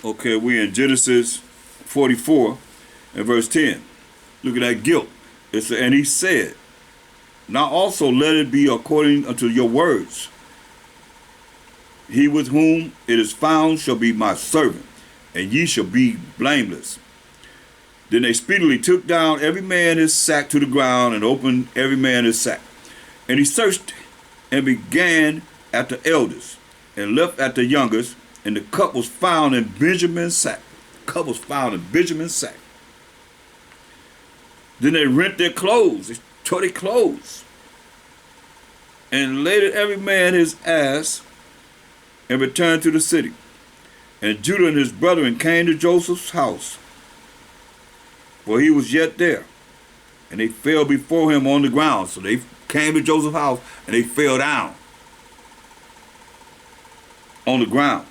Okay, we're in Genesis 44 and verse 10. Look at that guilt. And he said, now also let it be according unto your words. He with whom it is found shall be my servant, and ye shall be blameless. Then they speedily took down every man his sack to the ground, and opened every man his sack. And he searched and began at the eldest, and left at the youngest, and the cup was found in Benjamin's sack. The cup was found in Benjamin's sack. Then they rent their clothes, they tore their clothes, and laded every man his ass, and returned to the city. And Judah and his brethren came to Joseph's house, for he was yet there. And they fell before him on the ground. So they came to Joseph's house, and they fell down on the ground.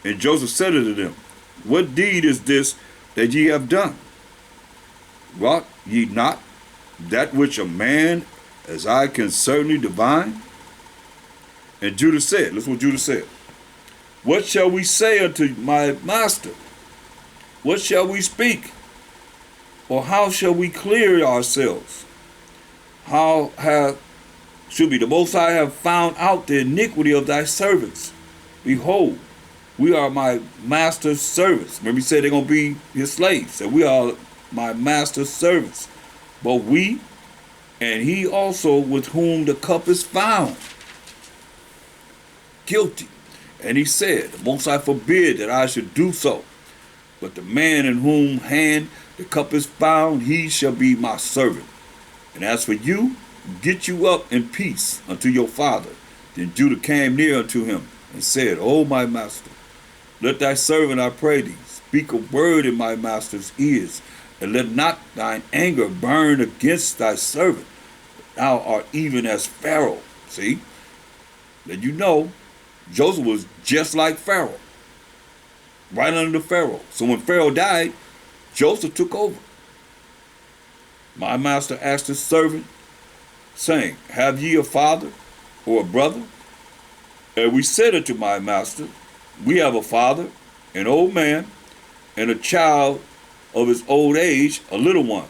And Joseph said unto them, what deed is this that ye have done? Wrought ye not that which a man as I can certainly divine? And Judah said, listen what Judah said, what shall we say unto my master? What shall we speak? Or how shall we clear ourselves? How should be the Most High have found out the iniquity of thy servants? Behold, we are my master's servants. Remember he said they're going to be his slaves. And we are my master's servants. But we and he also with whom the cup is found guilty. And he said, the Most High forbid that I should do so. But the man in whom hand the cup is found, he shall be my servant. And as for you, get you up in peace unto your father. Then Judah came near unto him and said, O my master, let thy servant, I pray thee, speak a word in my master's ears, and let not thine anger burn against thy servant. Thou art even as Pharaoh. See? Then you know, Joseph was just like Pharaoh, right under Pharaoh. So when Pharaoh died, Joseph took over. My master asked his servant, saying, have ye a father or a brother? And we said unto my master, we have a father, an old man, and a child of his old age, a little one,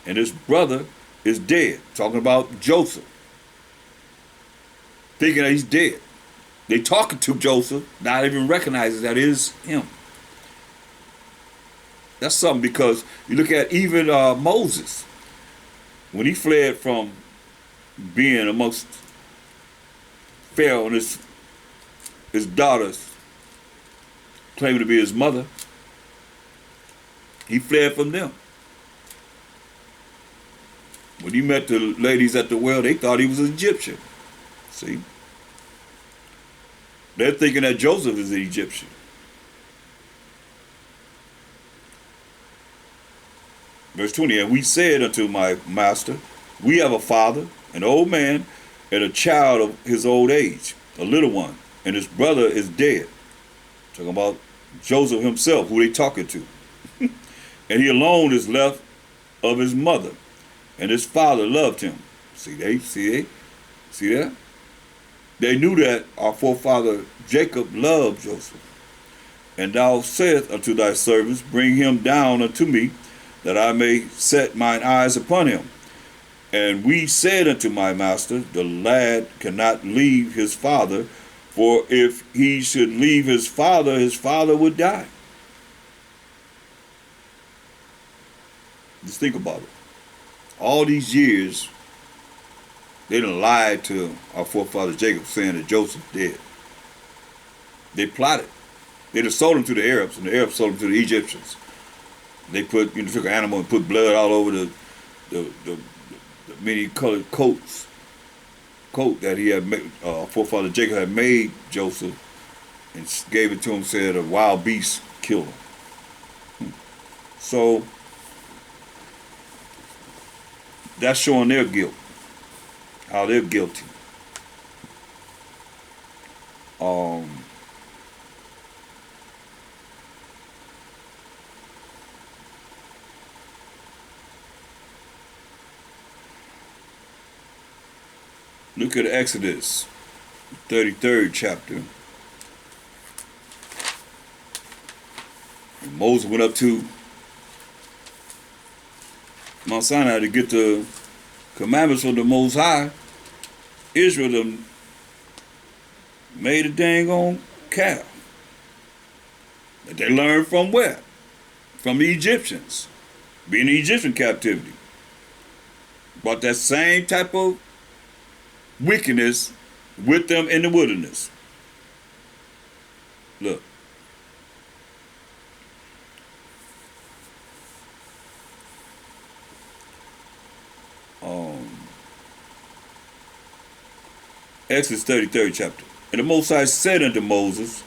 and his brother is dead. Talking about Joseph, thinking that he's dead. They talking to Joseph, not even recognizing that it is him. That's something, because you look at even Moses, when he fled from being amongst Pharaoh and his daughters claiming to be his mother, he fled from them. When he met the ladies at the well, they thought he was an Egyptian. See? They're thinking that Joseph is an Egyptian. Verse 20, and we said unto my master, we have a father, an old man, and a child of his old age, a little one, and his brother is dead. Talking about Joseph himself, who they talking to. And he alone is left of his mother, and his father loved him. See that? They knew that our forefather Jacob loved Joseph. And thou saidst unto thy servants, bring him down unto me, that I may set mine eyes upon him. And we said unto my master, the lad cannot leave his father, for if he should leave his father would die. Just think about it. All these years, they done lied to our forefather Jacob, saying that Joseph dead. They plotted. They just sold him to the Arabs, and the Arabs sold him to the Egyptians. They took an animal and put blood all over the many colored coat that he had made, forefather Jacob had made Joseph, and gave it to him, said a wild beast killed him. So that's showing their guilt, how they're guilty. Look at Exodus, 33rd chapter. And Moses went up to Mount Sinai to get the commandments from the Most High. Israel done made a dang on calf. That they learned from where? From the Egyptians. Being in Egyptian captivity. Brought that same type of wickedness with them in the wilderness. Look. Exodus 33rd chapter. And the Most High said unto Moses,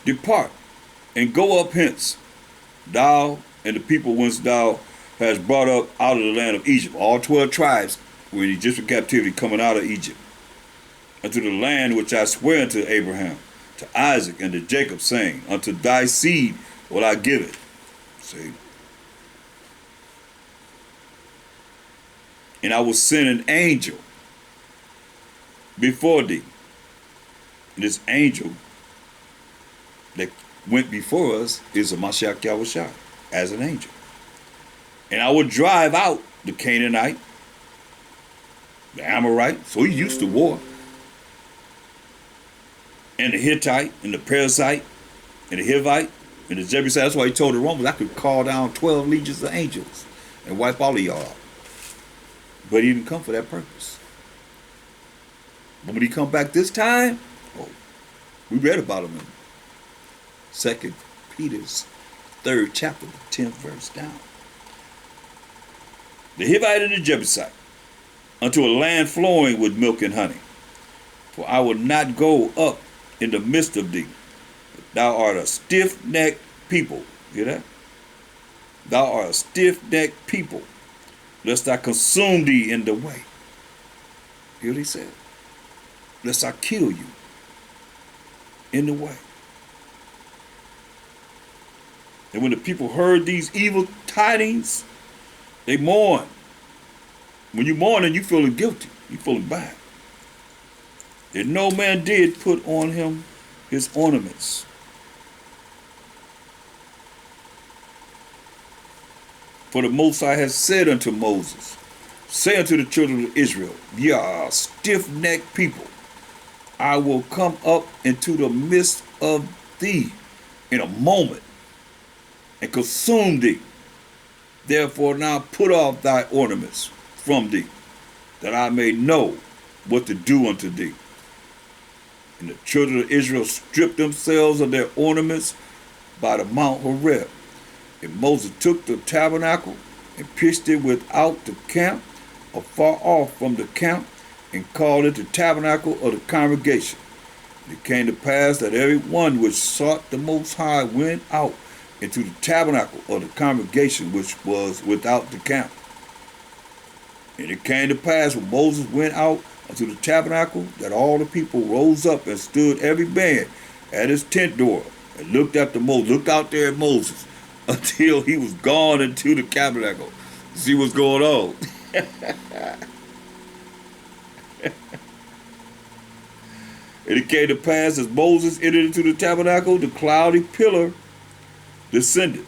Depart, and go up hence, thou and the people whence thou hast brought up out of the land of Egypt. All 12 tribes were in Egyptian captivity coming out of Egypt, unto the land which I swear unto Abraham, to Isaac, and to Jacob, saying, Unto thy seed will I give it. See? And I will send an angel before thee. And this angel that went before us is a Mashiach Yahushua as an angel. And I will drive out the Canaanite, the Amorite, so he used to war, and the Hittite, and the Perizzite, and the Hivite, and the Jebusite. That's why he told the Romans, I could call down 12 legions of angels and wipe all of y'all out. But he didn't come for that purpose. But when he come back this time, we read about him in 2 Peter's 3rd chapter, the 10th verse down. The Hivite and the Jebusite, unto a land flowing with milk and honey. For I will not go up in the midst of thee. Thou art a stiff-necked people. Hear that? Thou art a stiff-necked people, lest I consume thee in the way. Hear what he said? Lest I kill you in the way. And when the people heard these evil tidings, they mourned. When you mourn, you feeling guilty. You feeling bad. And no man did put on him his ornaments. For the Most High has said unto Moses, Say unto the children of Israel, Ye are a stiff-necked people. I will come up into the midst of thee in a moment and consume thee. Therefore now put off thy ornaments from thee, that I may know what to do unto thee. And the children of Israel stripped themselves of their ornaments by the Mount Horeb. And Moses took the tabernacle and pitched it without the camp, afar off from the camp, and called it the tabernacle of the congregation. And it came to pass that every one which sought the Most High went out into the tabernacle of the congregation which was without the camp. And it came to pass when Moses went out unto the tabernacle that all the people rose up and stood every man at his tent door and looked after Moses, looked out there at Moses until he was gone into the tabernacle to see what's going on. And it came to pass as Moses entered into the tabernacle, the cloudy pillar descended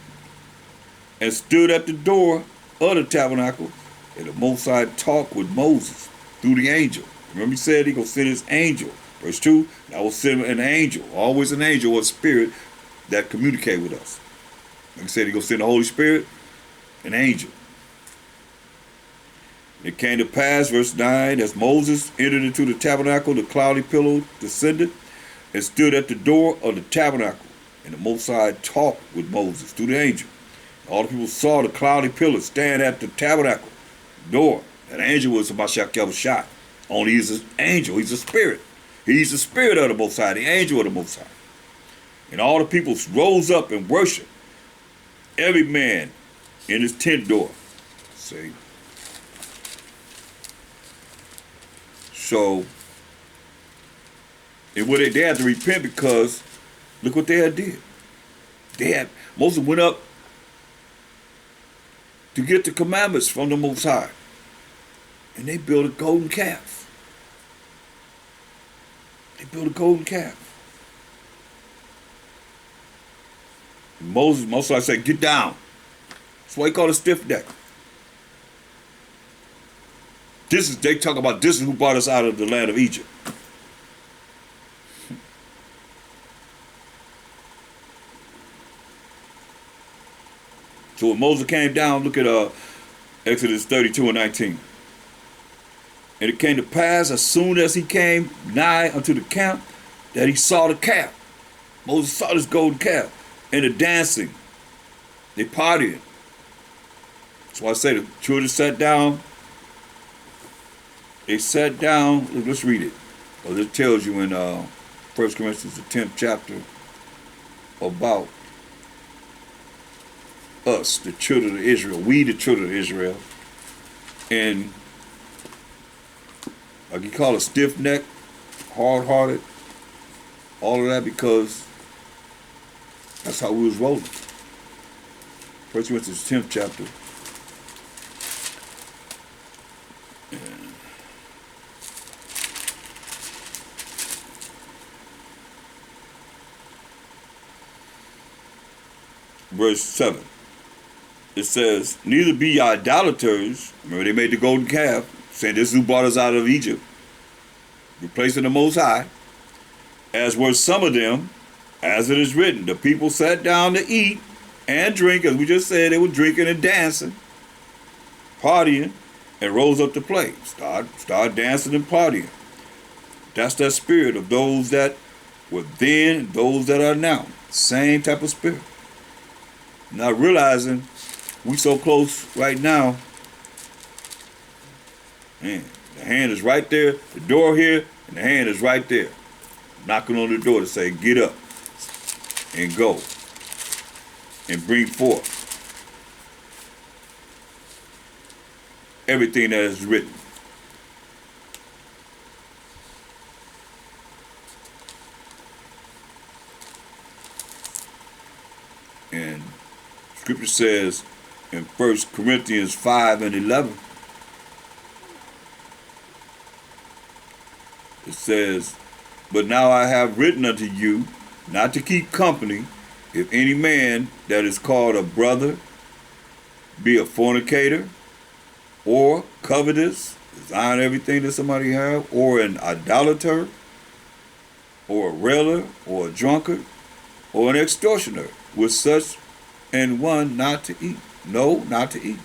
and stood at the door of the tabernacle, and the Most High talked with Moses through the angel. Remember he said he gonna send his angel. Verse 2, I will send an angel, always an angel or a spirit that communicate with us. Like I said, he gonna send the Holy Spirit, an angel. It came to pass, verse 9, as Moses entered into the tabernacle, the cloudy pillar descended and stood at the door of the tabernacle. And the Most High talked with Moses through the angel. All the people saw the cloudy pillar stand at the tabernacle door. That angel was Mashiach Yahushua. Only he's an angel. He's a spirit. He's the spirit of the Most High, the angel of the Most High. And all the people rose up and worshiped, every man in his tent door. See? So, and they had to repent because look what they had did. Moses went up to get the commandments from the Most High. And they built a golden calf. They built a golden calf. Moses, most likely said, get down. That's why he called a stiff neck. They talk about this is who brought us out of the land of Egypt. So when Moses came down, look at Exodus 32 and 19. And it came to pass as soon as he came nigh unto the camp that he saw the calf. Moses saw this golden calf and the dancing. They partying. That's why I say the children sat down. They sat down. Let's read it. Well, it tells you in 1 Corinthians, the 10th chapter, about us, the children of Israel. We, the children of Israel. And like you call it, stiff neck, hard hearted, all of that, because that's how we was rolling. 1 Corinthians 10th chapter. Verse 7. It says, neither be ye idolaters. Remember, they made the golden calf, saying this is who brought us out of Egypt, replacing the Most High, as were some of them, as it is written, the people sat down to eat and drink, as we just said, they were drinking and dancing, partying, and rose up to play. Start dancing and partying. That's that spirit of those that were then and those that are now. Same type of spirit. Not realizing we so close right now. Man, the hand is right there, the door here, and the hand is right there, knocking on the door to say, get up and go and bring forth everything that is written. And Scripture says in 1 Corinthians 5 and 11, it says, but now I have written unto you not to keep company if any man that is called a brother be a fornicator, or covetous, design everything that somebody have, or an idolater, or a railer, or a drunkard, or an extortioner, with such and one not to eat. No, not to eat.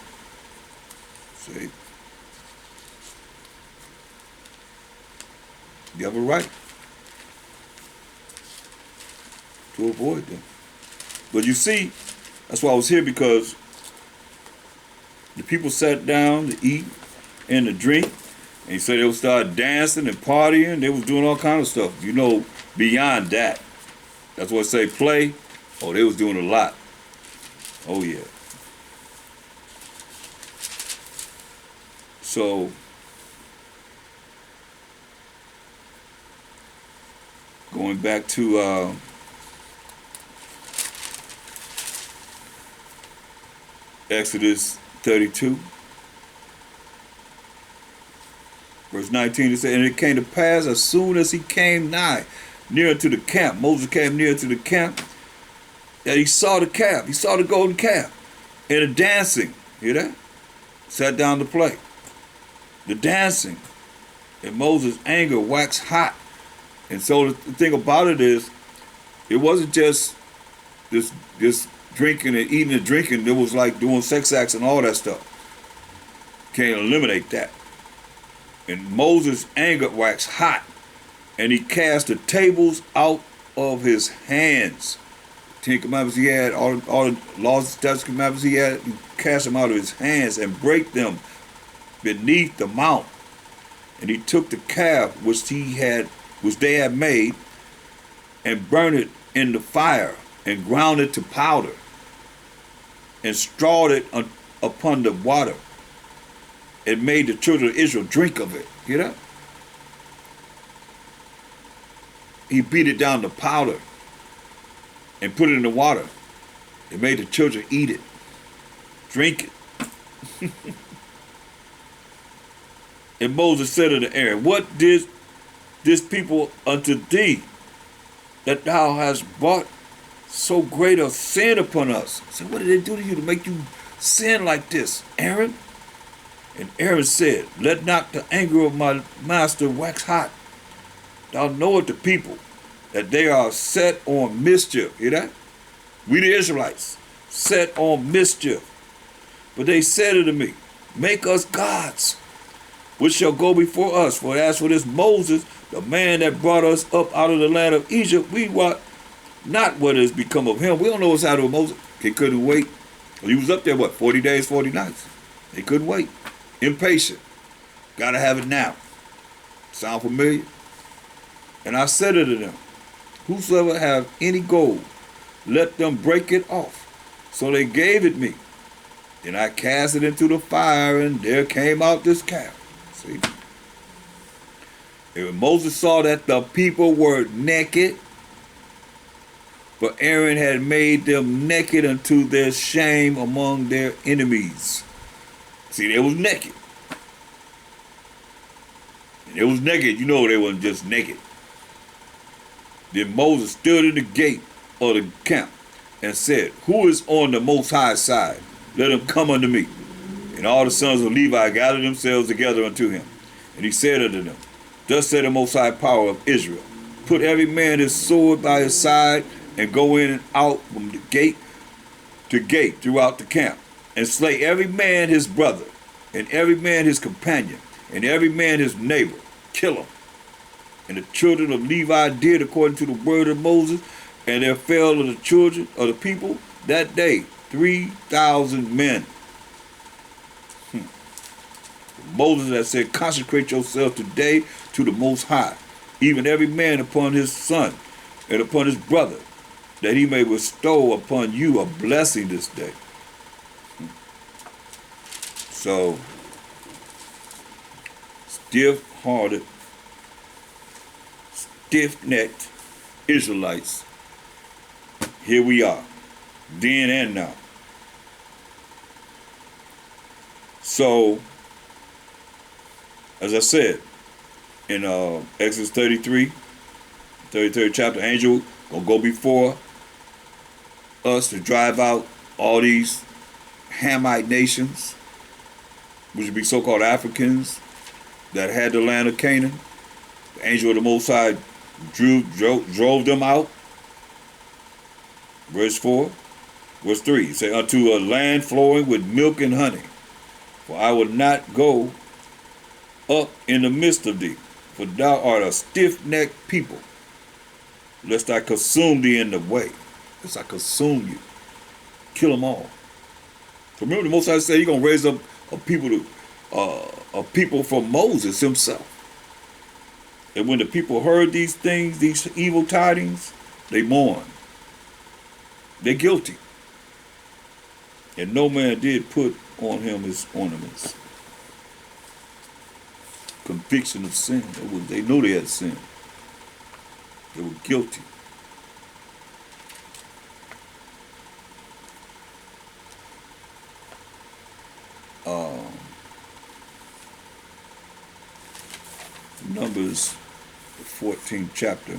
See? You have a right to avoid them. But you see, that's why I was here, because the people sat down to eat and to drink, and he said they would start dancing and partying. They was doing all kind of stuff. You know, beyond that. That's what I say, play. Oh, they was doing a lot. Oh, yeah. So, going back to Exodus 32, verse 19, it said, and it came to pass as soon as he came nigh, near to the camp, Moses came near to the camp, that he saw the calf, he saw the golden calf, and the dancing, hear that? Sat down to play. The dancing, and Moses' anger waxed hot. And so the thing about it is, it wasn't just this drinking and eating and drinking. It was like doing sex acts and all that stuff. Can't eliminate that. And Moses' anger waxed hot, and he cast the tables out of his hands. 10 commandments he had, all the laws, statutes, commandments he had, he cast them out of his hands and break them beneath the mount. And he took the calf which they had made, and burned it in the fire, and ground it to powder, and strawed it upon the water, and made the children of Israel drink of it. Hear that? He beat it down to powder and put it in the water. It made the children eat it, drink it. And Moses said unto Aaron, what did this people unto thee, that thou hast brought so great a sin upon us. I said, what did they do to you to make you sin like this, Aaron? And Aaron said, let not the anger of my master wax hot. Thou knowest the people, that they are set on mischief. Hear that? We the Israelites, set on mischief. But they said unto me, make us gods, which shall go before us. For as for this Moses, the man that brought us up out of the land of Egypt, we wot not what has become of him. We don't know what's happened to Moses. They couldn't wait. He was up there, 40 days, 40 nights. They couldn't wait. Impatient. Gotta have it now. Sound familiar? And I said unto them, whosoever have any gold, let them break it off. So they gave it me. Then I cast it into the fire, and there came out this calf. See? And when Moses saw that the people were naked, for Aaron had made them naked unto their shame among their enemies. See, they was naked. And they was naked, you know they wasn't just naked. Then Moses stood in the gate of the camp and said, who is on the most high side? Let him come unto me. And all the sons of Levi gathered themselves together unto him. And he said unto them, thus said the most high power of Israel, put every man his sword by his side, and go in and out from the gate to gate throughout the camp, and slay every man his brother, and every man his companion, and every man his neighbor. Kill them. And the children of Levi did according to the word of Moses, and there fell of the children of the people that day 3,000 men. Moses had said, consecrate yourself today to the Most High, even every man upon his son and upon his brother, that he may bestow upon you a blessing this day. So, stiff-hearted, stiff-necked Israelites, here we are, then and now. So, as I said, in Exodus 33rd chapter, angel gonna go before us to drive out all these Hamite nations, which would be so-called Africans that had the land of Canaan. The angel of the Most High drove them out. Verse 4. Verse 3. He said, unto a land flowing with milk and honey. For I will not go up in the midst of thee, for thou art a stiff-necked people, lest I consume thee in the way. Lest I consume you. Kill them all. So remember the Most High said he's going to raise up a people from Moses himself. And when the people heard these things, these evil tidings, they mourned. They're guilty. And no man did put on him his ornaments. Conviction of sin. They knew they had sinned. They were guilty. Numbers, the 14th chapter.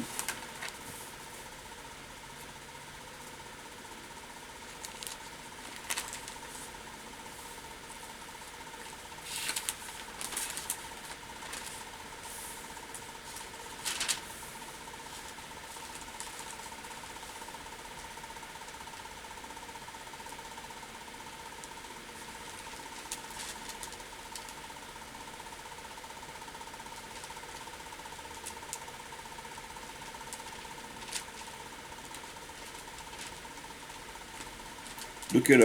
Look at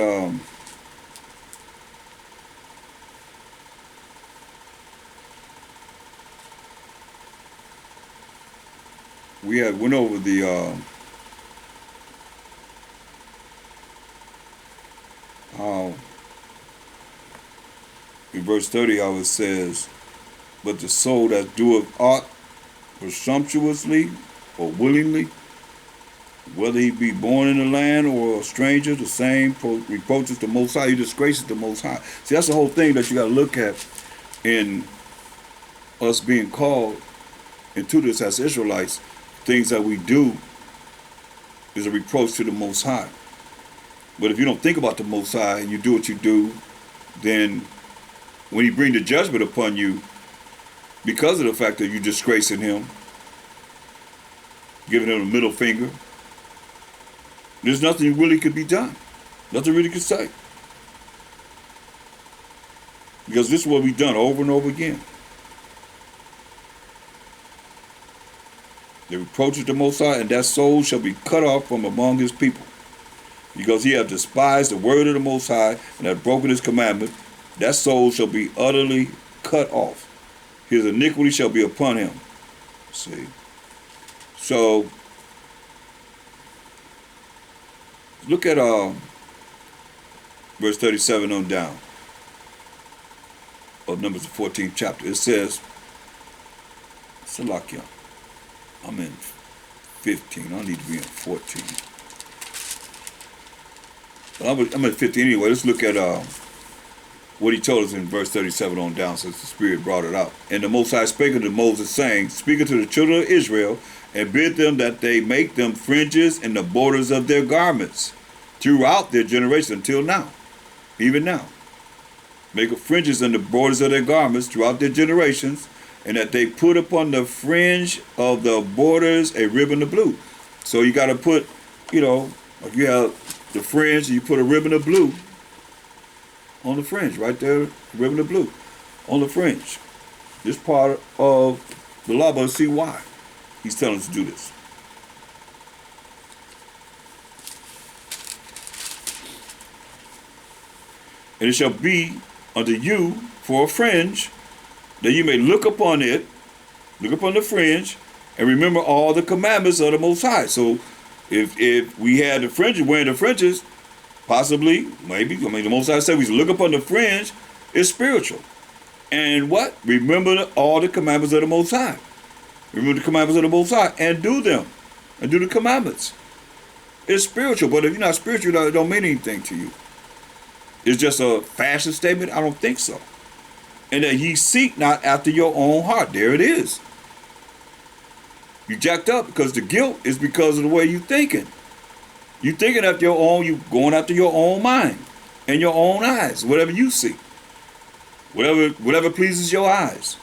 we had went over the how in verse 30 how it says, but the soul that doeth aught presumptuously or willingly, whether he be born in the land or a stranger, the same reproaches the Most High. He disgraces the Most High. See, that's the whole thing that you got to look at in us being called into this as Israelites. Things that we do is a reproach to the Most High. But if you don't think about the Most High and you do what you do, then when he bring the judgment upon you, because of the fact that you're disgracing him, giving him a middle finger, there's nothing really could be done. Nothing really could say. Because this is what we've done over and over again. They reproach the Most High, and that soul shall be cut off from among his people. Because he hath despised the word of the Most High, and hath broken his commandment, that soul shall be utterly cut off. His iniquity shall be upon him. See? So, look at verse 37 on down of Numbers the 14th chapter. It says, Salakia, I'm in 15. I need to be in 14. But I'm at 15 anyway. Let's look at what he told us in verse 37 on down, since the Spirit brought it out. And the Most High spake unto Moses, saying, Speak unto the children of Israel, and bid them that they make them fringes in the borders of their garments throughout their generation until now, even now. Make fringes in the borders of their garments throughout their generations, and that they put upon the fringe of the borders a ribbon of blue. So you got to put, like you have the fringe, you put a ribbon of blue on the fringe, right there, ribbon of blue on the fringe. This part of the law, but see why he's telling us to do this. And it shall be unto you for a fringe, that you may look upon it, look upon the fringe, and remember all the commandments of the Most High. So if we had the fringes, wearing the fringes, possibly, maybe, the Most High said we should look upon the fringe, is spiritual. And what? Remember all the commandments of the Most High. Remember the commandments of the Most High and do them. And do the commandments. It's spiritual, but if you're not spiritual, it don't mean anything to you. It's just a fashion statement? I don't think so. And that ye seek not after your own heart. There it is. You jacked up because the guilt is because of the way you're thinking. You thinking after your own, you going after your own mind and your own eyes, whatever you see. Whatever pleases your eyes.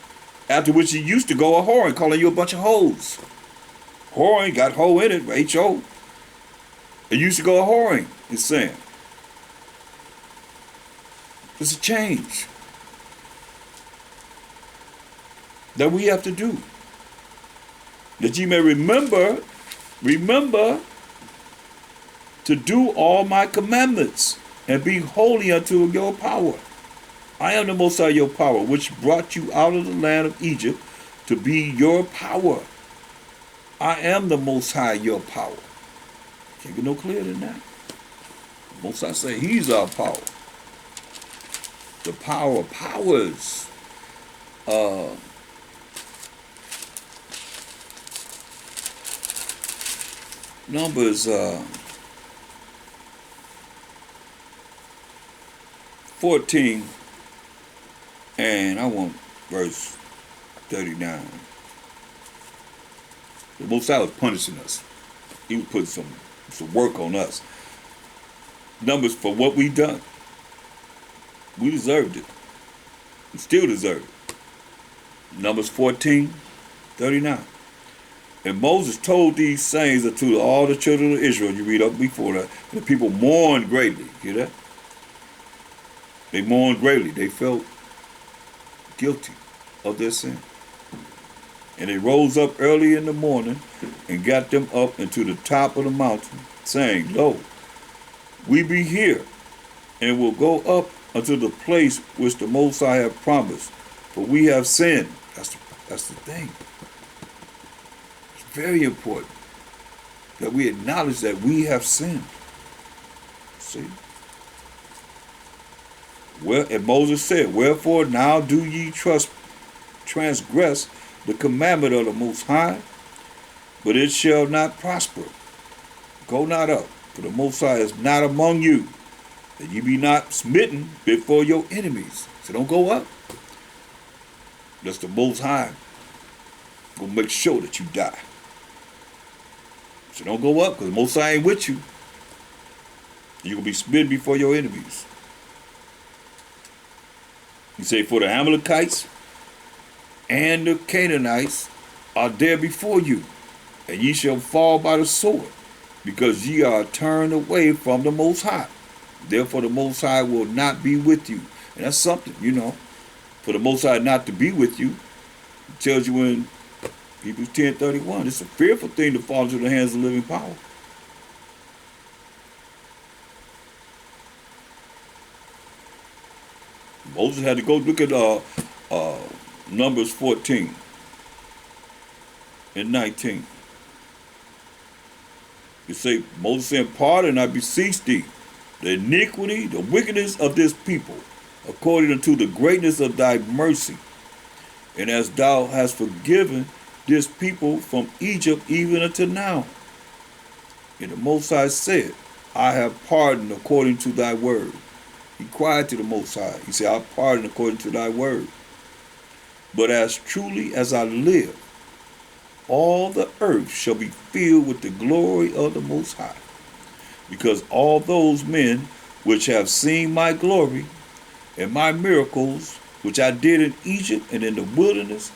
After which you used to go a whoring, calling you a bunch of hoes. Whoring, got hoe in it, H-O. It used to go a whoring, it's saying. There's a change that we have to do. That ye may remember to do all my commandments and be holy unto your power. I am the Most High your power, which brought you out of the land of Egypt to be your power. I am the Most High your power. Can't get no clearer than that. The Most High say he's our power. The power of powers. Numbers 14, and I want verse 39. The Most High was punishing us. He was putting some work on us. Numbers, for what we done. We deserved it. We still deserve it. Numbers 14, 39. And Moses told these sayings unto all the children of Israel. You read up before that. The people mourned greatly. Hear that? They mourned greatly. They felt guilty of their sin. And they rose up early in the morning and got them up into the top of the mountain, saying, Lo, we be here, and will go up unto the place which the Most High have promised, for we have sinned. That's the thing. It's very important that we acknowledge that we have sinned. See? Well, and Moses said, Wherefore now do ye transgress the commandment of the Most High, but it shall not prosper. Go not up, for the Most High is not among you, that ye be not smitten before your enemies. So don't go up. That's the Most High. Gonna make sure that you die. So don't go up, because Most High ain't with you. You're going to be smitten before your enemies. He say, for the Amalekites and the Canaanites are there before you, and ye shall fall by the sword, because ye are turned away from the Most High. Therefore the Most High will not be with you. And that's something, for the Most High not to be with you. It tells you in Hebrews 10:31, it's a fearful thing to fall into the hands of living power. Moses had to go look at Numbers 14 and 19. You say, Moses said, pardon, I beseech thee, the iniquity, the wickedness of this people, according unto the greatness of thy mercy. And as thou hast forgiven this people from Egypt even unto now. And the Most High said, I have pardoned according to thy word. He cried to the Most High. He said, I pardon according to thy word. But as truly as I live, all the earth shall be filled with the glory of the Most High. Because all those men which have seen my glory and my miracles, which I did in Egypt and in the wilderness,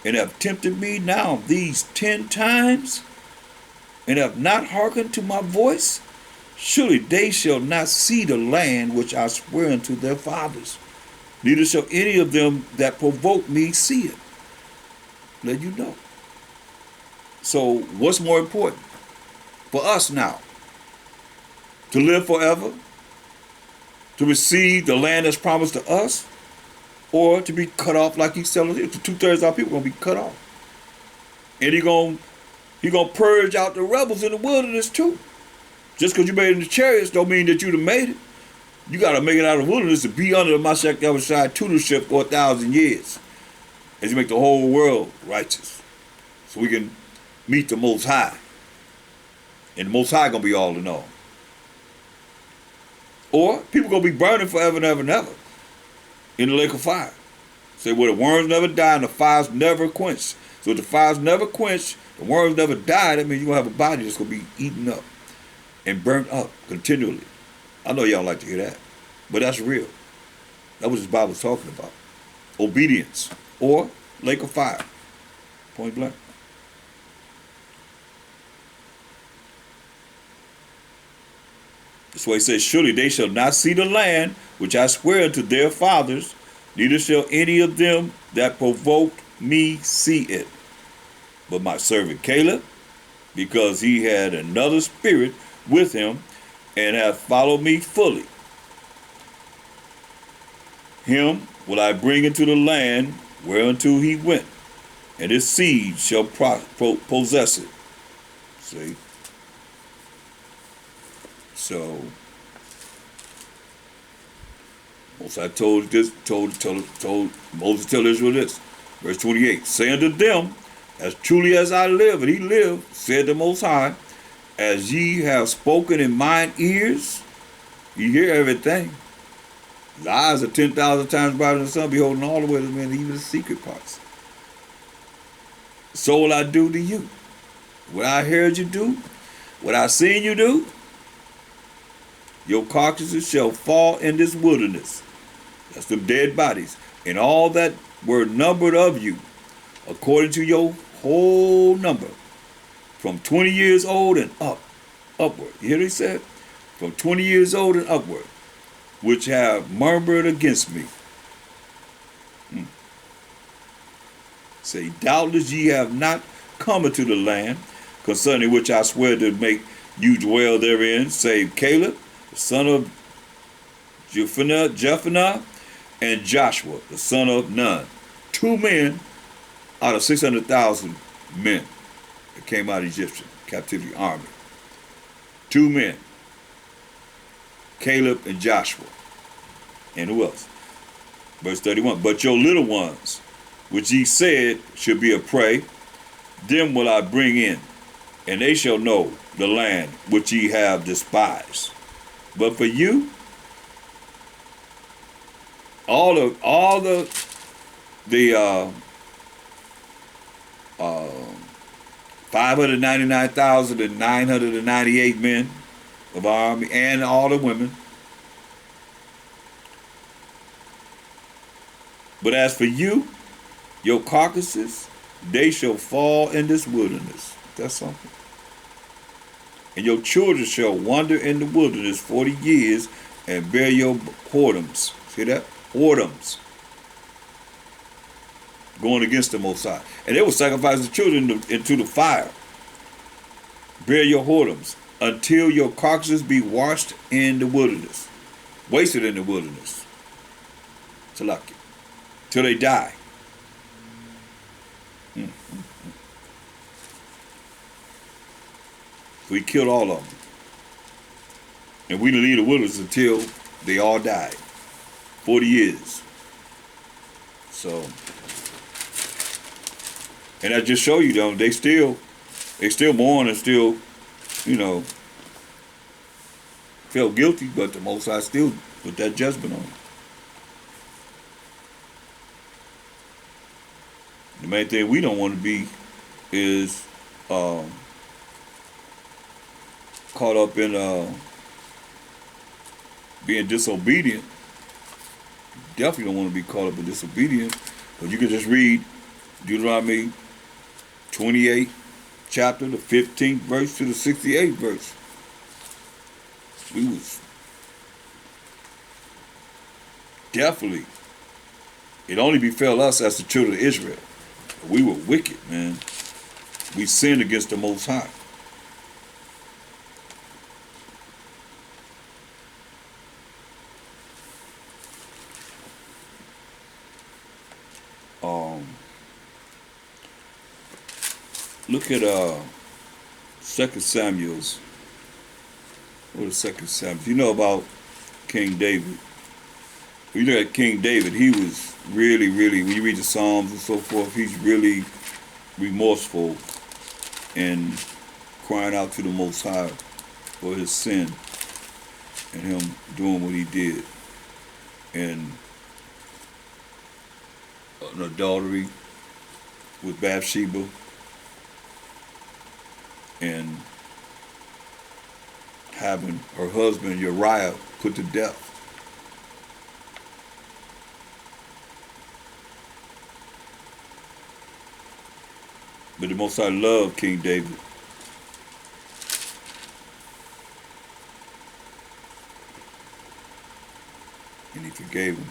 and have tempted me now these 10 times, and have not hearkened to my voice, surely they shall not see the land which I swear unto their fathers, neither shall any of them that provoke me see it. Let you know. So what's more important for us now? To live forever? To receive the land that's promised to us? Or to be cut off like he's telling us? 2/3 of our people are going to be cut off. And he gonna purge out the rebels in the wilderness too. Just because you made it in the chariots don't mean that you'd have made it. You got to make it out of the wilderness to be under the Mashiach Yahushua tutorship for 1,000 years. As you make the whole world righteous. So we can meet the Most High. And the Most High going to be all in all. Or people going to be burning forever and ever and ever in the lake of fire. Say, well, the worms never die and the fires never quench. So if the fires never quench, the worms never die, that means you're going to have a body that's going to be eaten up and burnt up continually. I know y'all like to hear that, but that's real. That's what this Bible's talking about. Obedience or lake of fire. Point blank. That's why he says, surely they shall not see the land which I swear unto their fathers, neither shall any of them that provoked me see it. But my servant Caleb, because he had another spirit with him, and hath followed me fully, him will I bring into the land whereunto he went, and his seed shall possess it. See? So, Moses told Moses tell Israel this. Verse 28, say unto them, as truly as I live, and he lived, said the Most High, as ye have spoken in mine ears, ye hear everything. His eyes are 10,000 times brighter than the sun, beholding all the way to men, even the secret parts. So will I do to you. What I heard you do, what I seen you do, your carcasses shall fall in this wilderness. That's them dead bodies. And all that were numbered of you, according to your whole number, from 20 years old and upward. You hear what he said? From 20 years old and upward, which have murmured against me. Say, doubtless ye have not come into the land, concerning which I swear to make you dwell therein, save Caleb, the son of Jephunneh, and Joshua, the son of Nun. 2 men out of 600,000 men that came out of Egyptian captivity army. 2 men. Caleb and Joshua. And who else? Verse 31. But your little ones, which ye said should be a prey, them will I bring in, and they shall know the land which ye have despised. But for you, all the 599,998 men of our army and all the women. But as for you, your carcasses, they shall fall in this wilderness. That's something. And your children shall wander in the wilderness 40 years and bear your whoredoms. See that? Whoredoms. Going against the Most High. And they will sacrifice the children into the fire. Bear your whoredoms until your carcasses be washed in the wilderness. Wasted in the wilderness. Salaki. Till they die. We killed all of them. And we didn't leave the wilderness until they all died. 40 years. So, and I just show you them, they still mourn and still, felt guilty, but the Most High still put that judgment on them. The main thing we don't want to be is caught up in being disobedient. Definitely don't want to be caught up in disobedience. But you can just read Deuteronomy 28 chapter, the 15th verse to the 68th verse. We was definitely, it only befell us as the children of Israel. We were wicked, man. We sinned against the Most High. Look at 2 Samuel's. What is 2 Samuel? You know about King David. When you look at King David, he was really, when you read the Psalms and so forth, he's really remorseful and crying out to the Most High for his sin and him doing what he did. And an adultery with Bathsheba and having her husband Uriah put to death. But the Most High loved King David. And he forgave him.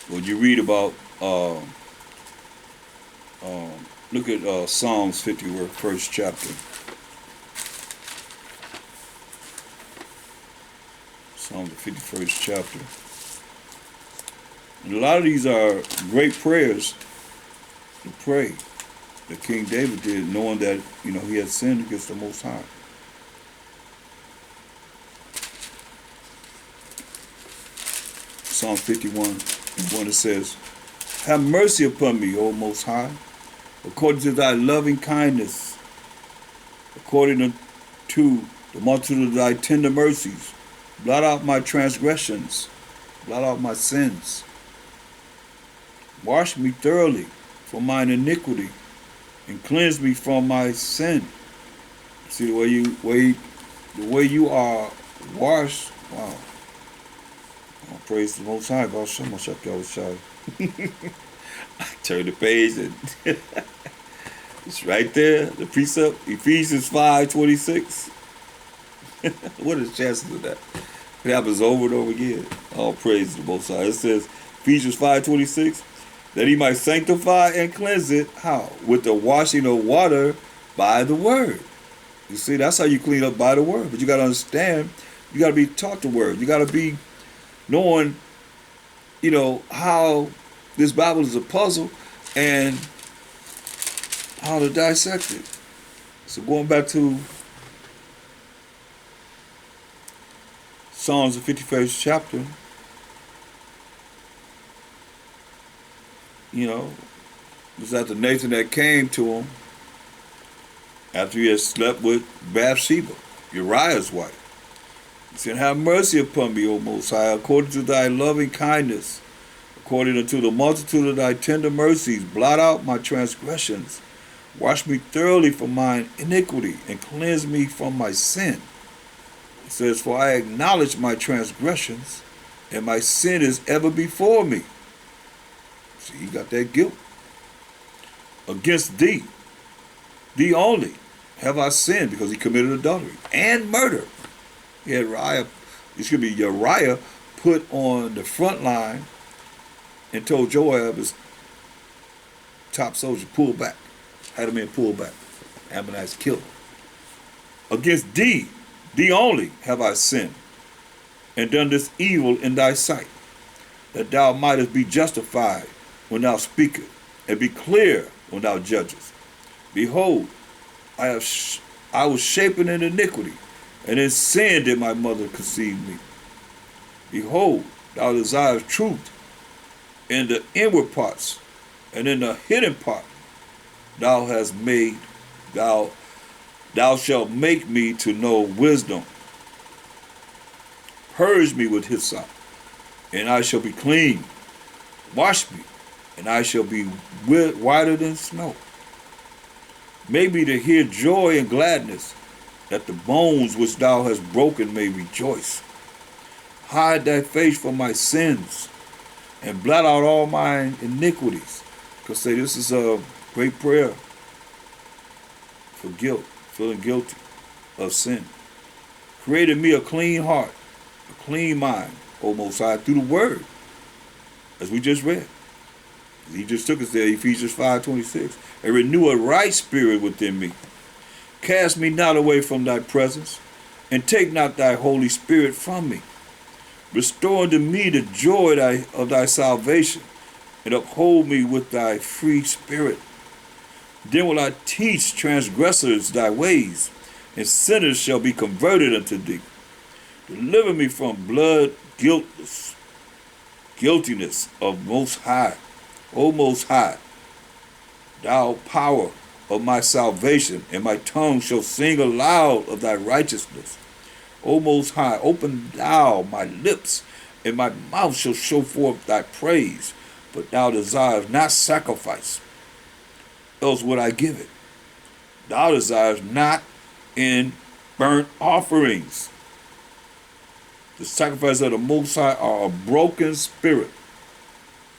When you read about, look at Psalms 51st chapter. Psalms the 51st chapter. And a lot of these are great prayers to pray that King David did, knowing that, he had sinned against the Most High. Psalm 51. When it says, have mercy upon me, O Most High, according to thy loving kindness, according to the multitude of thy tender mercies. Blot out my transgressions, blot out my sins. Wash me thoroughly from mine iniquity, and cleanse me from my sin. See the way you are washed. Wow. Oh, praise the Most High. I turn the page and it's right there. The precept, Ephesians 5:26. What are the chances of that? It happens over and over again. All praise the Most High. It says Ephesians 5:26 that he might sanctify and cleanse it. How? With the washing of water by the word. You see, that's how you clean up, by the word. But you got to understand, you got to be taught the word. You got to be knowing, how this Bible is a puzzle and how to dissect it. So going back to Psalms, the 51st chapter, you know, it was after Nathan that came to him after he had slept with Bathsheba, Uriah's wife. He said, have mercy upon me, O Most High, according to thy loving kindness, according unto the multitude of thy tender mercies, blot out my transgressions. Wash me thoroughly from mine iniquity, and cleanse me from my sin. It says, for I acknowledge my transgressions, and my sin is ever before me. See, he got that guilt. Against thee only, have I sinned, because he committed adultery and murder. He had Uriah put on the front line and told Joab, his top soldier, pull back. Had him in pull back. Ammonites killed him. Against thee only have I sinned, and done this evil in thy sight, that thou mightest be justified when thou speakest, and be clear when thou judgest. Behold, I was shapen in iniquity, and in sin did my mother conceive me. Behold, thou desirest truth in the inward parts, and in the hidden part thou shalt make me to know wisdom. Purge me with hyssop, and I shall be clean. Wash me, and I shall be whiter than snow. Make me to hear joy and gladness, that the bones which thou hast broken may rejoice. Hide thy face from my sins, and blot out all mine iniquities. Because say this is a great prayer for guilt, feeling guilty of sin. Create in me a clean heart, a clean mind, O Most High, through the word, as we just read. He just took us there, Ephesians 5:26. And renew a right spirit within me. Cast me not away from thy presence, and take not thy Holy Spirit from me. Restore unto me the joy of thy salvation, and uphold me with thy free spirit. Then will I teach transgressors thy ways, and sinners shall be converted unto thee. Deliver me from guiltiness of Most High, O Most High, thou power of my salvation, and my tongue shall sing aloud of thy righteousness. O Most High, open thou my lips, and my mouth shall show forth thy praise. But thou desirest not sacrifice, else would I give it. Thou desirest not in burnt offerings. The sacrifice of the Most High are a broken spirit,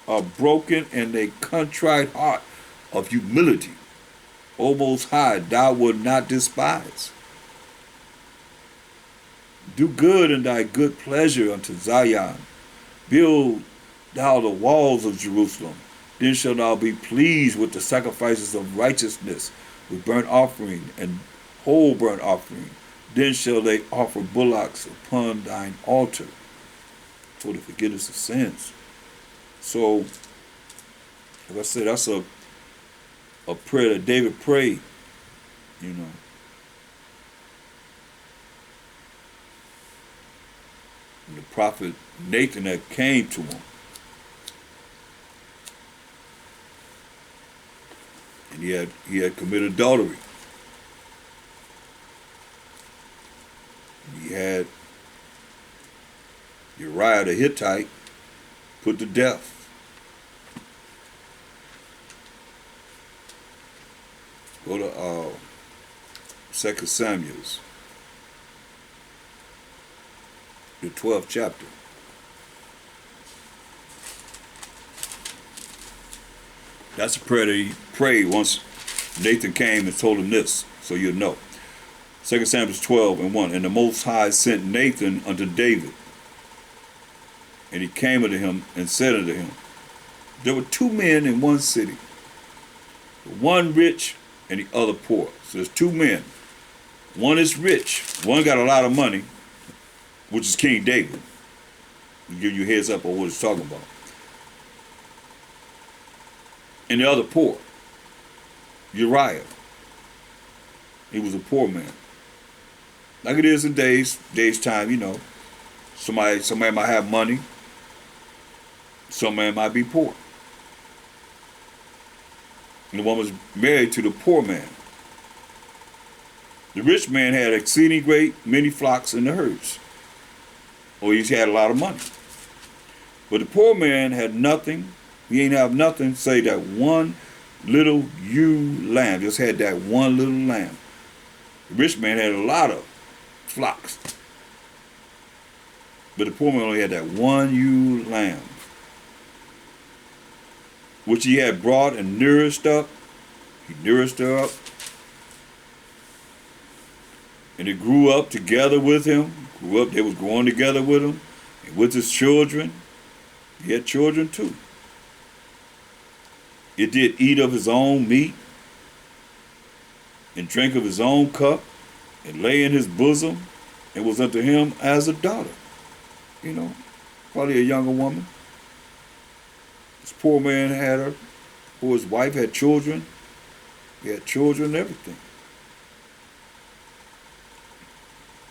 a broken and a contrite heart of humility. O Most High, thou wilt not despise. Do good in thy good pleasure unto Zion. Build thou the walls of Jerusalem. Then shalt thou be pleased with the sacrifices of righteousness, with burnt offering and whole burnt offering. Then shall they offer bullocks upon thine altar for the forgiveness of sins. So, like I said, that's a prayer that David prayed, you know. And the prophet Nathan that came to him. And he had committed adultery. He had Uriah the Hittite put to death. Go to 2 Samuel, the 12th chapter. That's a prayer that he prayed once Nathan came and told him this, so you'll know. 2 Samuel 12:1. And the Most High sent Nathan unto David. And he came unto him and said unto him, there were two men in one city, the one rich and the other poor. So there's two men. One is rich. One got a lot of money, which is King David. To give you a heads up on what it's talking about. And the other poor, Uriah. He was a poor man. Like it is in days time, you know. Somebody might have money. Some man might be poor. And the woman was married to the poor man. The rich man had exceeding great many flocks in the herds, or he had a lot of money. But the poor man had nothing. He ain't have nothing say that one little ewe lamb. Just had that one little lamb. The rich man had a lot of flocks, but the poor man only had that one ewe lamb, which he had brought and nourished up. He nourished her up. And it grew up together with him. They was growing together with him. And with his children. He had children too. It did eat of his own meat. And drank of his own cup. And lay in his bosom. And was unto him as a daughter. Probably a younger woman. This poor man had her. Or his wife had children. He had children and everything.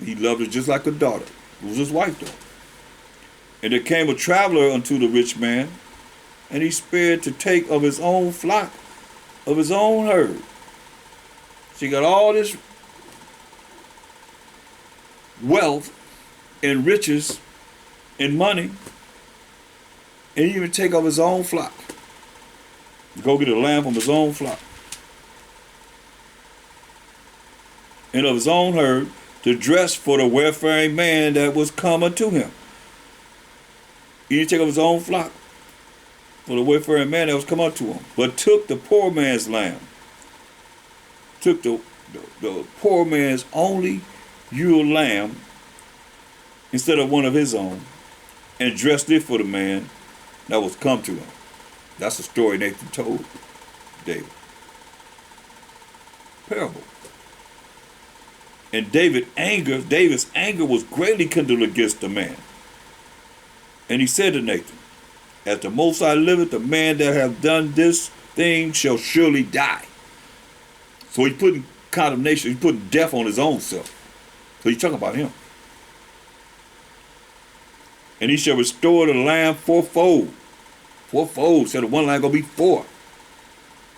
He loved her just like a daughter. It was his wife though. And there came a traveler unto the rich man, and he spared to take of his own flock, of his own herd. So he got all this wealth and riches and money, and he even take of his own flock. Go get a lamb from his own flock. And of his own herd, to dress for the wayfaring man that was coming to him. He didn't take of his own flock for the wayfaring man that was coming to him, but took the poor man's lamb. Took the poor man's only ewe lamb instead of one of his own, and dressed it for the man that was come to him. That's the story Nathan told David. Parable. And David's anger was greatly kindled against the man. And he said to Nathan, as the Most High liveth, the man that hath done this thing shall surely die. So he's putting condemnation, he's putting death on his own self. So he's talking about him. And he shall restore the lamb fourfold. Fourfold, so the one lamb gonna be four.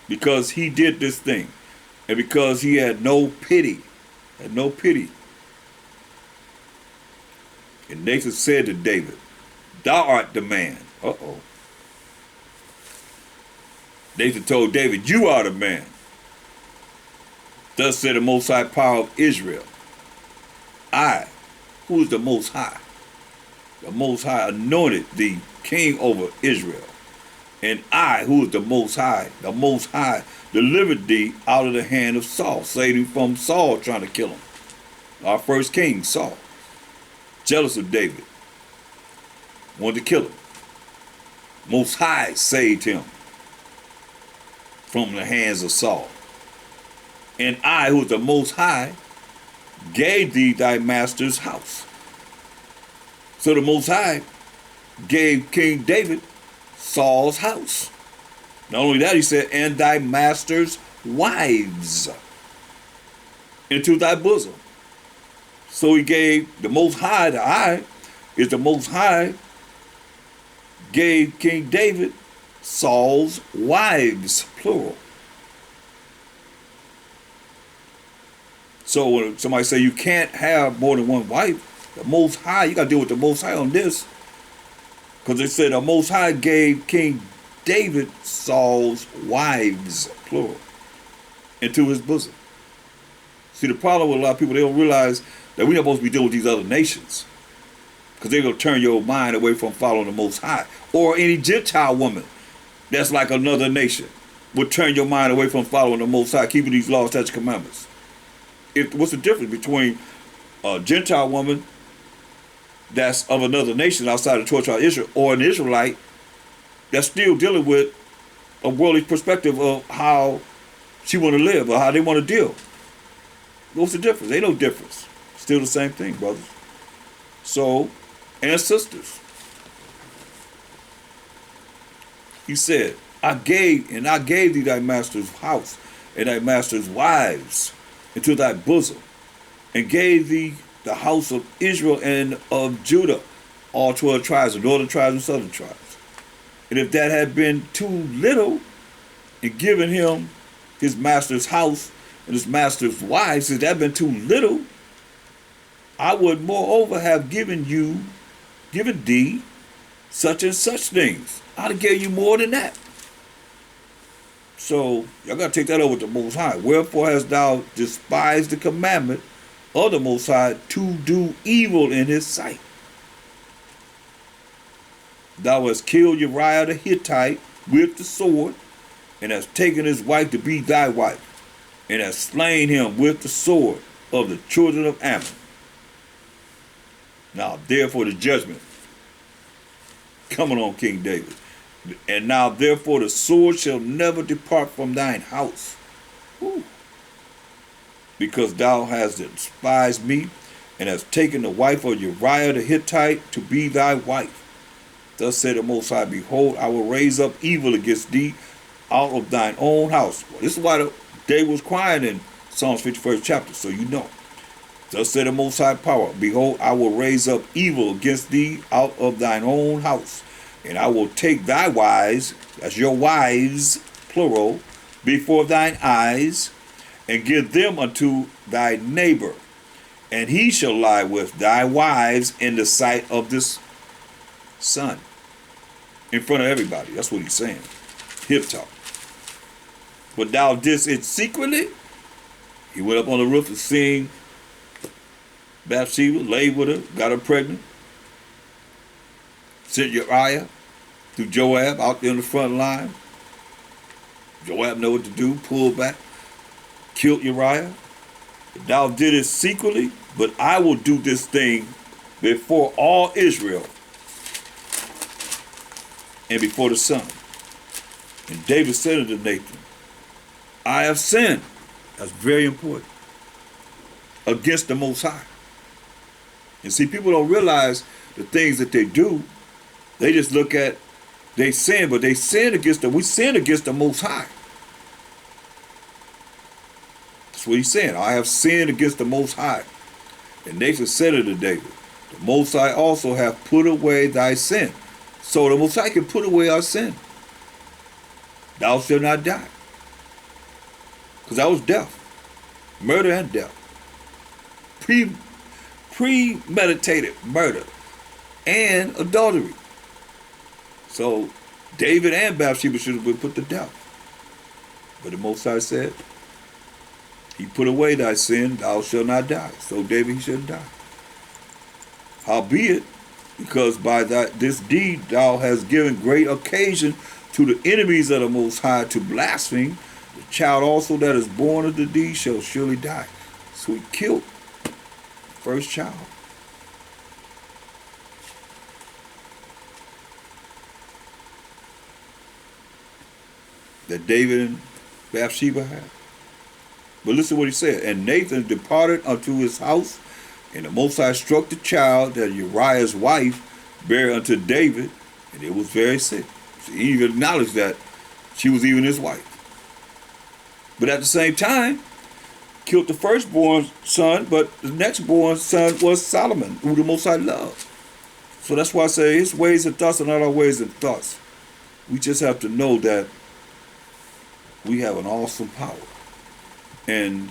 Because he did this thing. And because he had no pity. Had no pity. And Nathan said to David, thou art the man. Uh-oh. Nathan told David, you are the man. Thus said the Most High power of Israel. I, who is the Most High? The Most High anointed thee king over Israel. And I, who is the Most High delivered thee out of the hand of Saul, saved him from Saul trying to kill him. Our first king, Saul, jealous of David, wanted to kill him. Most High saved him from the hands of Saul. And I, who is the Most High, gave thee thy master's house. So the Most High gave King David Saul's house. Not only that, he said, and thy master's wives into thy bosom. So he gave the Most High, the I is the Most High, gave King David Saul's wives, plural. So when somebody say you can't have more than one wife, the Most High, you got to deal with the Most High on this. Because they said the Most High gave King David Saul's wives, plural, into his bosom. See, the problem with a lot of people, they don't realize that we're not supposed to be dealing with these other nations. Because they're going to turn your mind away from following the Most High. Or any Gentile woman that's like another nation would turn your mind away from following the Most High, keeping these laws, statutes, commandments. What's the difference between a Gentile woman that's of another nation outside the 12 tribes of Israel, or an Israelite that's still dealing with a worldly perspective of how she want to live or how they want to deal? What's the difference? Ain't no difference. Still the same thing, brothers. So, and sisters. He said, I gave thee thy master's house and thy master's wives into thy bosom, and gave thee the house of Israel and of Judah. all 12 tribes, the northern tribes and southern tribes. And if that had been too little in giving him his master's house and his master's wives, if that had been too little, I would moreover have given thee such and such things. I'd have gave you more than that. So y'all gotta take that over with the Most High. Wherefore hast thou despised the commandment of the Most High to do evil in his sight? Thou hast killed Uriah the Hittite with the sword, and hast taken his wife to be thy wife, and hast slain him with the sword of the children of Ammon. Now therefore the judgment coming on King David. And now therefore the sword shall never depart from thine house. Woo. Because thou hast despised me, and hast taken the wife of Uriah the Hittite to be thy wife. Thus said the Most High, behold, I will raise up evil against thee out of thine own house. Well, this is why David was crying in Psalms 51st chapter, so you know. Thus said the Most High power, behold, I will raise up evil against thee out of thine own house. And I will take thy wives, that's your wives, plural, before thine eyes, and give them unto thy neighbor. And he shall lie with thy wives in the sight of this sun. In front of everybody. That's what he's saying. Hip talk. But thou didst it secretly. He went up on the roof and seen Bathsheba, laid with her, got her pregnant. Sent Uriah through Joab out there in the front line. Joab know what to do, pulled back, killed Uriah. Thou did it secretly, but I will do this thing before all Israel and before the sun. And David said unto Nathan, I have sinned. That's very important. Against the Most High. And see, people don't realize the things that they do. They just look at, they sin, but we sin against the Most High. That's what he's saying. I have sinned against the Most High. And Nathan said unto David, the Most High also hath put away thy sin. So the Most High can put away our sin. Thou shalt not die. Because that was death. Murder and death. Premeditated murder and adultery. So David and Bathsheba should have been put to death. But the Most High said, he put away thy sin, thou shalt not die. So David, he shouldn't die. Howbeit, because by this deed thou hast given great occasion to the enemies of the Most High to blaspheme, the child also that is born of thee shall surely die. So he killed the first child. That David and Bathsheba had. But listen to what he said. And Nathan departed unto his house, and the Most High struck the child that Uriah's wife bare unto David, and it was very sick. So he even acknowledged that she was even his wife. But at the same time, killed the firstborn son, but the nextborn son was Solomon, who the Most High loved. So that's why I say his ways and thoughts are not our ways and thoughts. We just have to know that we have an awesome power. And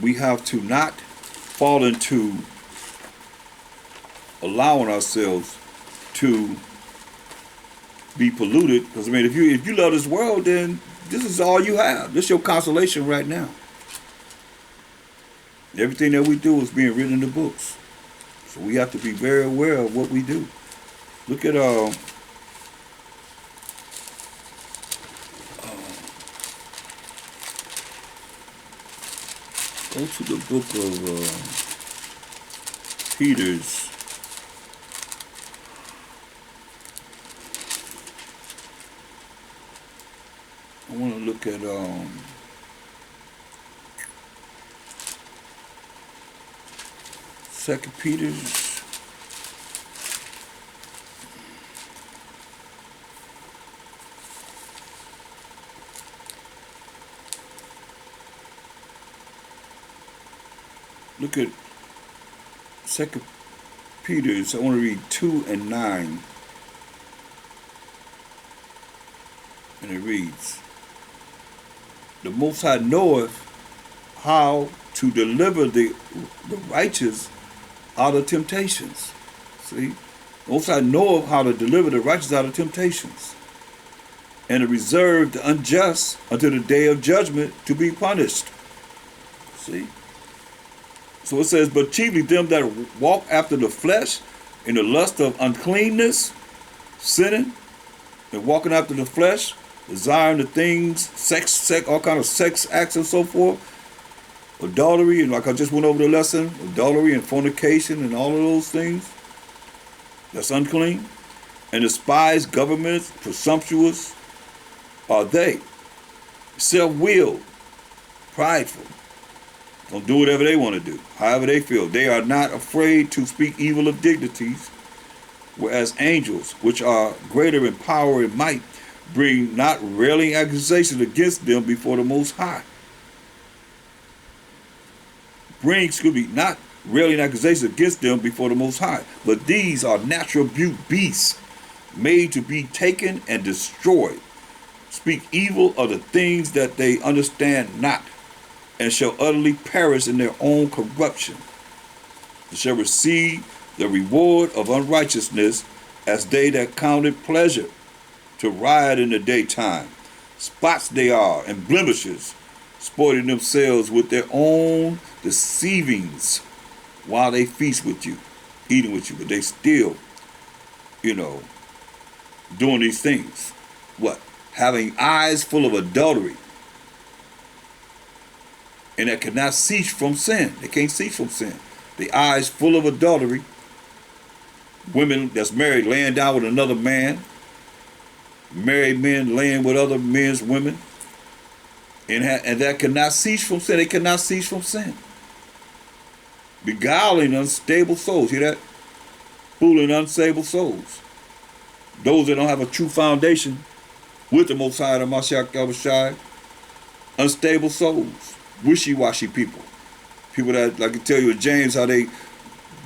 we have to not fall into allowing ourselves to be polluted. Because I mean, if you love this world, then this is all you have. This is your consolation right now. Everything that we do is being written in the books. So we have to be very aware of what we do. Look at go to the book of Peter's. I want to look at 2 Peter's. Look at Peter, I want to read 2 and 9. And it reads, the Most High knoweth how to deliver the righteous out of temptations. See? The Most High knoweth how to deliver the righteous out of temptations, and to reserve the unjust until the day of judgment to be punished. See? So it says, but chiefly them that walk after the flesh in the lust of uncleanness, sinning, and walking after the flesh, desiring the things, sex, all kind of sex acts and so forth, adultery, and like I just went over the lesson, adultery and fornication and all of those things, that's unclean, and despise governments, presumptuous are they, self-willed, prideful, don't do whatever they want to do, however they feel. They are not afraid to speak evil of dignities, whereas angels, which are greater in power and might, bring not railing accusations against them before the Most High. Not railing accusations against them before the Most High. But these are natural beasts, made to be taken and destroyed. Speak evil of the things that they understand not, and shall utterly perish in their own corruption, and shall receive the reward of unrighteousness, as they that counted pleasure to ride in the daytime. Spots they are, and blemishes, sporting themselves with their own deceivings while they feast with you, eating with you, but they still, doing these things. What? Having eyes full of adultery, and that cannot cease from sin. They can't cease from sin. The eyes full of adultery, women that's married laying down with another man, married men laying with other men's women, and that cannot cease from sin. They cannot cease from sin. Beguiling unstable souls. Hear that? Fooling unstable souls. Those that don't have a true foundation with the Most High, the Mashiach Yahushua, unstable souls, wishy-washy people. People that, like I tell you in James, how they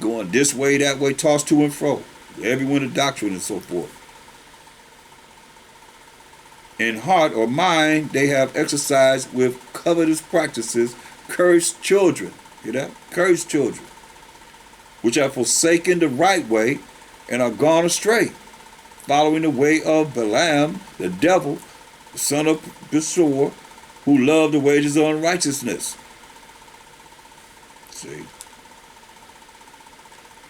going this way, that way, tossed to and fro. Every wind of doctrine and so forth. In heart or mind, they have exercised with covetous practices, cursed children. Hear that? Cursed children, which have forsaken the right way and are gone astray, following the way of Balaam, the devil, the son of Besor, who loved the wages of unrighteousness. See?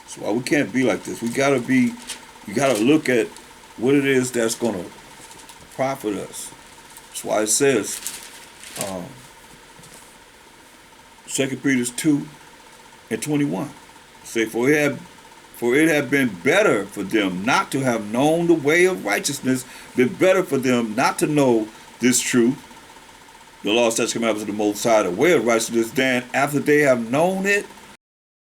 That's why we can't be like this. We gotta look at what it is that's gonna profit us. That's why it says, 2 Peter 2 and 21. Say, for it had been better for them not to have known the way of righteousness, been better for them not to know this truth, the law, such commandments of the Most High, the way of righteousness, than after they have known it,